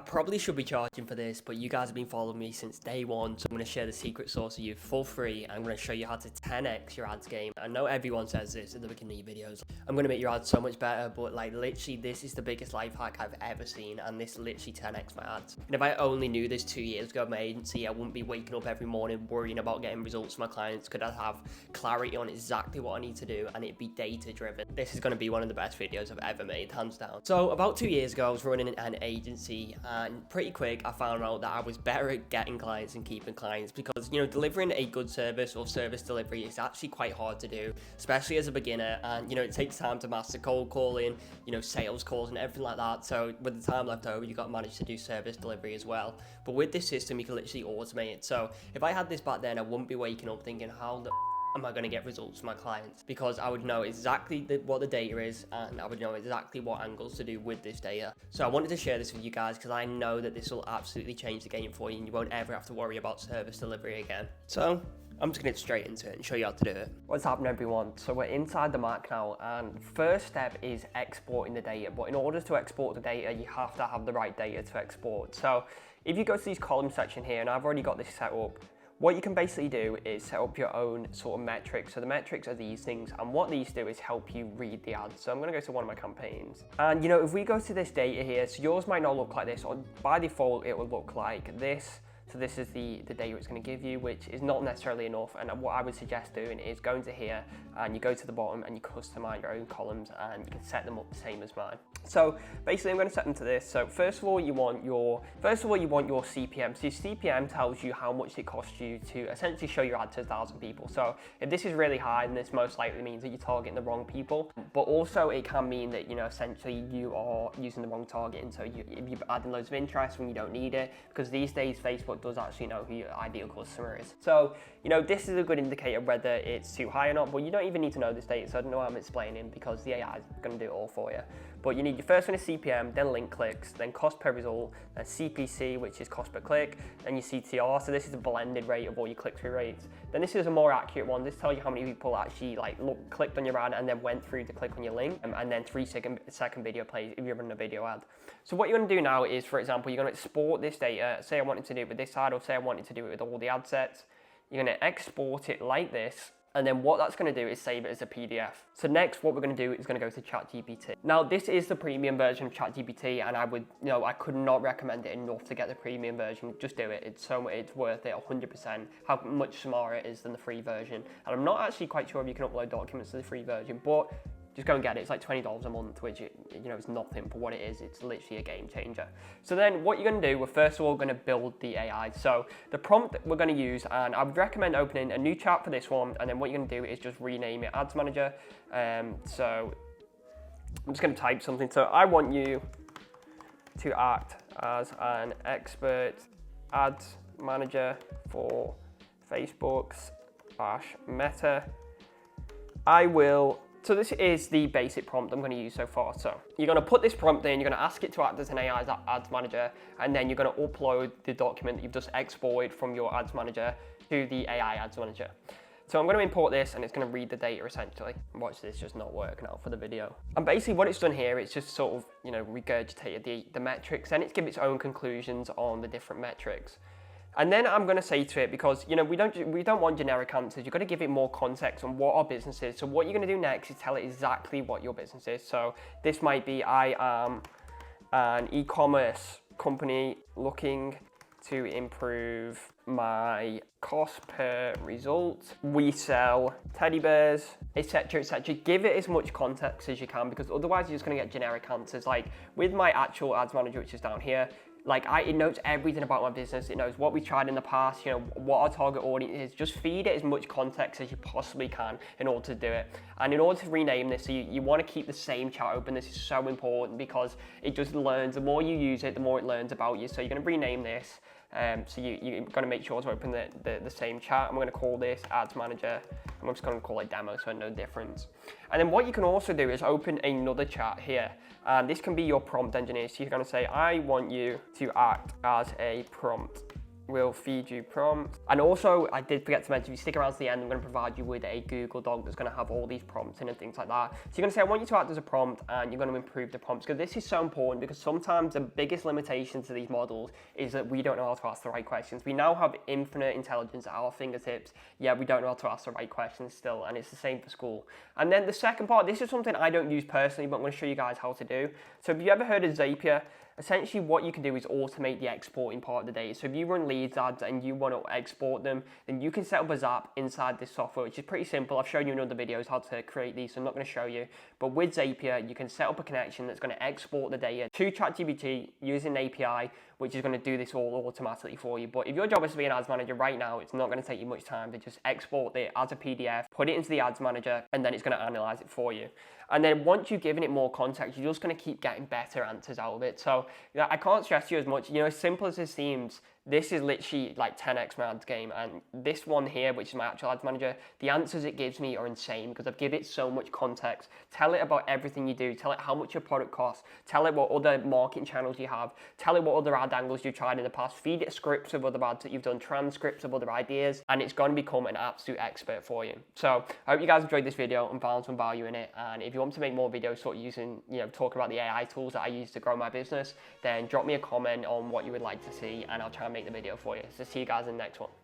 probably should be charging for this, but you guys have been following me since day one, so I'm going to share the secret sauce with you for free. I'm going to show you how to 10x your ads game. I know everyone says this at the beginning of videos. I'm going to make your ads so much better, but like literally this is the biggest life hack I've ever seen, and this literally 10x my ads. And if I only knew this 2 years ago at my agency, I wouldn't be waking up every morning worrying about getting results from my clients. Could I have clarity on exactly what I need to do, and it'd be data driven. This is going to be one of the best videos I've ever made, hands down. So about 2 years ago, I was running an agency, and pretty quick I found out that I was better at getting clients and keeping clients, because delivering a good service or service delivery is actually quite hard to do, especially as a beginner. And it takes time to master cold calling, sales calls and everything like that. So with the time left over, you got to manage to do service delivery as well. But with this system, you can literally automate it. So if I had this back then, I wouldn't be waking up thinking, how the am I going to get results from my clients? Because I would know exactly what the data is, and I would know exactly what angles to do with this data. So I wanted to share this with you guys because I know that this will absolutely change the game for you, and you won't ever have to worry about service delivery again. So I'm just going to get straight into it and show you how to do it. What's happening, everyone? So we're inside the Mac now, and first step is exporting the data. But in order to export the data, you have to have the right data to export. So if you go to these column section here, and I've already got this set up, what you can basically do is set up your own sort of metrics. So the metrics are these things, and what these do is help you read the ads. So I'm gonna go to one of my campaigns. And if we go to this data here, so yours might not look like this, or by default it will look like this. So this is the data it's going to give you, which is not necessarily enough. And what I would suggest doing is going to here, and you go to the bottom and you customize your own columns, and you can set them up the same as mine. So basically I'm going to set them to this. So first of all you want your CPM. So your CPM tells you how much it costs you to essentially show your ad to 1,000 people. So if this is really high, then this most likely means that you're targeting the wrong people. But also it can mean that essentially you are using the wrong targeting. So if you're adding loads of interest when you don't need it, because these days Facebook does actually know who your ideal customer is. So this is a good indicator whether it's too high or not, but you don't even need to know this data, so I don't know how I'm explaining, because the AI is going to do it all for you. But you need your first one is CPM, then link clicks, then cost per result, then CPC, which is cost per click, then your CTR. So this is a blended rate of all your click-through rates. Then this is a more accurate one. This tells you how many people actually clicked on your ad and then went through to click on your link, and then 3-second video plays if you're running a video ad. So what you're going to do now is, for example, you're going to export this data. Say I wanted to do it with this ad, or say I wanted to do it with all the ad sets. You're going to export it like this. And then what that's going to do is save it as a PDF. So next, what we're going to do is going to go to ChatGPT. Now, this is the premium version of ChatGPT, and I could not recommend it enough to get the premium version. Just do it. It's worth it 100%. How much smarter it is than the free version. And I'm not actually quite sure if you can upload documents to the free version, but just go and get it. It's like $20 a month, which is nothing for what it is. It's literally a game changer. So then what you're going to do, we're first of all going to build the AI. So the prompt that we're going to use, and I would recommend opening a new chat for this one, and then what you're going to do is just rename it Ads Manager. So I'm just going to type something. So I want you to act as an expert ads manager for Facebook/Meta. So this is the basic prompt I'm going to use so far. So you're going to put this prompt in, you're going to ask it to act as an AI ads manager, and then you're going to upload the document that you've just exported from your ads manager to the AI ads manager. So I'm going to import this, and it's going to read the data essentially. Watch this just not work now for the video. And basically what it's done here, it's just sort of, regurgitated the metrics, and it's given its own conclusions on the different metrics. And then I'm going to say to it, because we don't want generic answers. You've got to give it more context on what our business is. So what you're going to do next is tell it exactly what your business is. So this might be, I am an e-commerce company looking to improve my cost per result. We sell teddy bears, etc., etc. Give it as much context as you can, because otherwise you're just going to get generic answers. Like with my actual ads manager, which is down here, it knows everything about my business. It knows what we tried in the past, what our target audience is. Just feed it as much context as you possibly can in order to do it. And in order to rename this, so you want to keep the same chat open. This is so important because it just learns. The more you use it, the more it learns about you. So you're going to rename this. So you're going to make sure to open the same chat. I'm going to call this Ads Manager. I'm just going to call it Demo, so no difference. And then what you can also do is open another chat here. And this can be your prompt engineer. So you're going to say, I want you to act as a prompt will feed you prompts. And also, I did forget to mention, if you stick around to the end, I'm going to provide you with a Google Doc that's going to have all these prompts in and things like that. So you're going to say, I want you to act as a prompt, and you're going to improve the prompts, because this is so important, because sometimes the biggest limitation to these models is that we don't know how to ask the right questions. We now have infinite intelligence at our fingertips, yet we don't know how to ask the right questions still, and it's the same for school. And then the second part, this is something I don't use personally, but I'm going to show you guys how to do. So have you ever heard of Zapier? Essentially what you can do is automate the exporting part of the data. So if you run leads ads and you want to export them, then you can set up a Zap inside this software, which is pretty simple. I've shown you in other videos how to create these, so I'm not going to show you. But with Zapier, you can set up a connection that's going to export the data to ChatGPT using an API, which is going to do this all automatically for you. But if your job is to be an ads manager right now, it's not going to take you much time to just export it as a PDF, put it into the ads manager, and then it's going to analyze it for you. And then once you've given it more context, you're just going to keep getting better answers out of it. So I can't stress you as much. As simple as this seems, this is literally like 10x my ads game. And this one here, which is my actual ads manager, the answers it gives me are insane because I've given it so much context. Tell it about everything you do. Tell it how much your product costs. Tell it what other marketing channels you have. Tell it what other ad angles you've tried in the past. Feed it scripts of other ads that you've done, transcripts of other ideas, and it's going to become an absolute expert for you. So I hope you guys enjoyed this video and found some value in it. And if you want to make more videos sort of using, talking about the AI tools that I use to grow my business, then drop me a comment on what you would like to see and I'll try and make the video for you. So see you guys in the next one.